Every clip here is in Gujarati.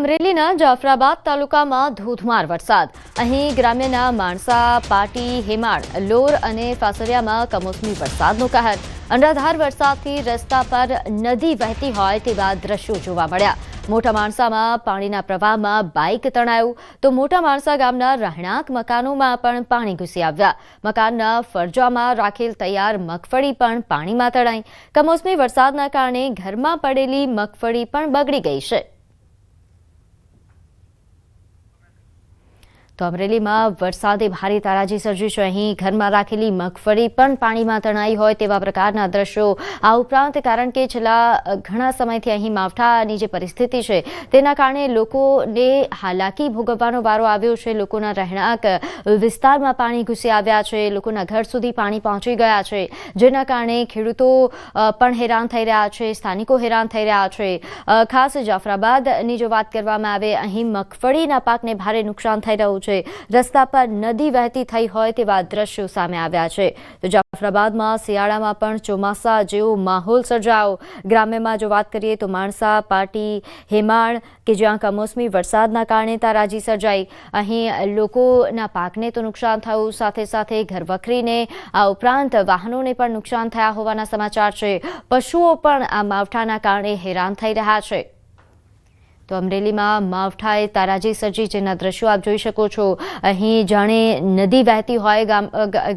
અમરેલીના જાફરાબાદ તાલુકામાં ધોધમાર વરસાદ. અહીં ગ્રામ્યના માણસા, પાટી, હેમાળ, લોર અને ફાસરિયામાં કમોસમી વરસાદનો કહેર. અનરાધાર વરસાદથી રસ્તા પર નદી વહેતી હોય તેવા દ્રશ્યો જોવા મળ્યા. મોટા માણસામાં પાણીના પ્રવાહમાં બાઇક તણાયું તો મોટા માણસા ગામના રહેણાંક મકાનોમાં પણ પાણી ઘૂસી આવ્યા. મકાનના ફરજામાં રાખેલ તૈયાર મગફળી પણ પાણીમાં તણાઈ. કમોસમી વરસાદના કારણે ઘરમાં પડેલી મગફળી પણ બગડી ગઈ છે. તો અમરેલીમાં વરસાદે ભારે તારાજી સર્જી છે. અહીં ઘરમાં રાખેલી મગફળી પણ પાણીમાં તણાઈ હોય તેવા પ્રકારના દ્રશ્યો. આ ઉપરાંત કારણ કે છેલ્લા ઘણા સમયથી અહીં માવઠાની જે પરિસ્થિતિ છે તેના કારણે લોકોને હાલાકી ભોગવવાનો વારો આવ્યો છે. લોકોના રહેણાંક વિસ્તારમાં પાણી ઘૂસી આવ્યા છે. લોકોના ઘર સુધી પાણી પહોંચી ગયા છે, જેના કારણે ખેડૂતો પણ હેરાન થઈ રહ્યા છે, સ્થાનિકો હેરાન થઈ રહ્યા છે. ખાસ જાફરાબાદની જો વાત કરવામાં આવે, અહીં મગફળીના પાકને ભારે નુકસાન થઈ રહ્યું છે. રસ્તા પર નદી વહેતી થઈ હોય તેવા દ્રશ્યો સામે આવ્યા છે. તો જાફરાબાદમાં શિયાળામાં પણ ચોમાસા જેવો માહોલ સર્જાયો. ગ્રામ્યમાં જો વાત કરીએ તો માણસા, પાટી, હેમાળ કે જ્યાં કમોસમી વરસાદના કારણે તારાજી સર્જાઈ. અહીં લોકોના પાકને તો નુકસાન થયું, સાથે સાથે ઘરવખરીને આ ઉપરાંત વાહનોને પણ નુકસાન થયા હોવાના સમાચાર છે. પશુઓ પણ આ માવઠાના કારણે હેરાન થઈ રહ્યા છે. તો અમરેલીમાં માવઠાએ તારાજી સર્જી, જેના દ્રશ્યો આપ જોઈ શકો છો. અહીં જાણે નદી વહેતી હોય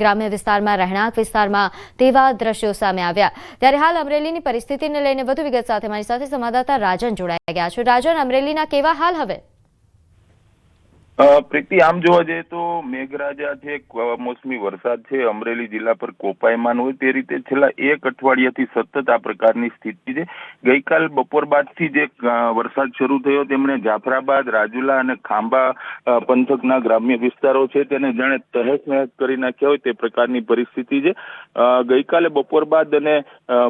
ગ્રામ્ય વિસ્તારમાં, રહેણાંક વિસ્તારમાં, તેવા દ્રશ્યો સામે આવ્યા. ત્યારે હાલ અમરેલીની પરિસ્થિતિને લઈને વધુ વિગત સાથે મારી સાથે સંવાદદાતા રાજન જોડાઈ ગયા છે. રાજન, અમરેલીના કેવા હાલ હવે? પ્રીતિ, આમ જોવા જઈએ તો મેઘરાજા છે, કમોસમી વરસાદ છે, અમરેલી જિલ્લા પર કોપાયમાન હોય તે રીતે છેલ્લા એક અઠવાડિયાથી સતત આ પ્રકારની સ્થિતિ છે. ગઈકાલ બપોર બાદથી જે વરસાદ શરૂ થયો તેમણે જાફરાબાદ, રાજુલા અને ખાંભા પંથકના ગ્રામ્ય વિસ્તારો છે તેને જાણે તહેસ નહેસ કરી નાખ્યા હોય તે પ્રકારની પરિસ્થિતિ છે. ગઈકાલે બપોર બાદ અને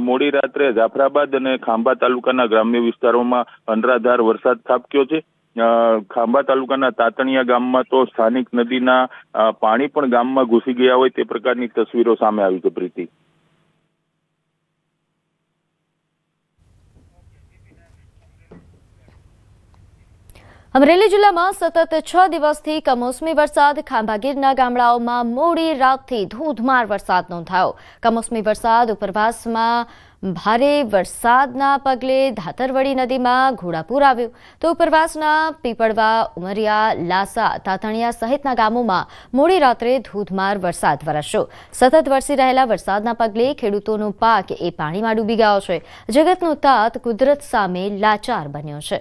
મોડી રાત્રે જાફરાબાદ અને ખાંભા તાલુકાના ગ્રામ્ય વિસ્તારોમાં અનરાધાર વરસાદ ખાબક્યો છે. ખાંભા તાલુકાના તાતણિયા ગામમાં તો સ્થાનિક નદીના પાણી પણ ગામમાં ઘૂસી ગયા હોય તે પ્રકારની તસવીરો સામે આવી છે. પ્રીતિ, અમરેલી જિલ્લામાં સતત 6 દિવસથી કમોસમી વરસાદ. ખાંભાગીરના ગામડાઓમાં મોડી રાતથી ધોધમાર વરસાદ નોંધાયો. કમોસમી વરસાદ ઉપરવાસમાં ભારે વરસાદના પગલે ધાતરવડી નદીમાં ઘોડાપૂર આવ્યું. તો ઉપરવાસના પીપળવા, ઉમરિયા, લાસા, તાતણિયા સહિતના ગામોમાં મોડી રાત્રે ધોધમાર વરસાદ વરસ્યો. સતત વરસી રહેલા વરસાદના પગલે ખેડૂતોનો પાક એ પાણીમાં ડૂબી ગયો છે. જગતનો તાત કુદરત સામે લાચાર બન્યો છે.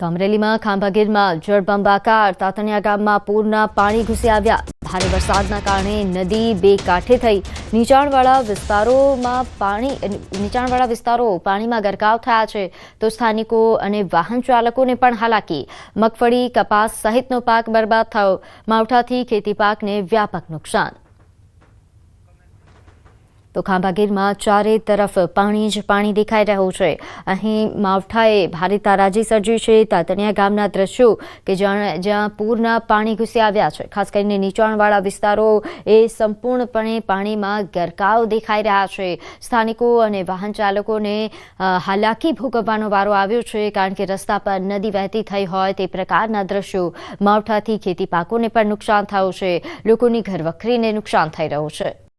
તો અમરેલીમાં ખાંભાગીરમાં જળબંબાકાર, તાતણિયા ગામમાં પૂરના પાણી ઘૂસી આવ્યા. ભારે વરસાદના કારણે નદી બે કાંઠે થઈ. નીચાણવાળા વિસ્તારો પાણીમાં ગરકાવ થયા છે. તો સ્થાનિકો અને વાહન ચાલકોને પણ હાલાકી. મગફળી, કપાસ સહિતનો પાક બરબાદ થયો. માવઠાથી ખેતી પાકને વ્યાપક નુકસાન. તો ખાંભાગીરમાં ચારે તરફ પાણી જ પાણી દેખાઈ રહ્યું છે. અહીં માવઠાએ ભારે તારાજી સર્જી છે. તાતણિયા ગામના દ્રશ્યો કે જ્યાં પૂરના પાણી ઘૂસી આવ્યા છે. ખાસ કરીને નીચાણવાળા વિસ્તારો એ સંપૂર્ણપણે પાણીમાં ગરકાવ દેખાઈ રહ્યા છે. સ્થાનિકો અને વાહન ચાલકોને હાલાકી ભોગવવાનો વારો આવ્યો છે, કારણ કે રસ્તા પર નદી વહેતી થઈ હોય તે પ્રકારના દ્રશ્યો. માવઠાથી ખેતી પાકોને પણ નુકસાન થયું છે. લોકોની ઘરવખરીને નુકસાન થઈ રહ્યું છે.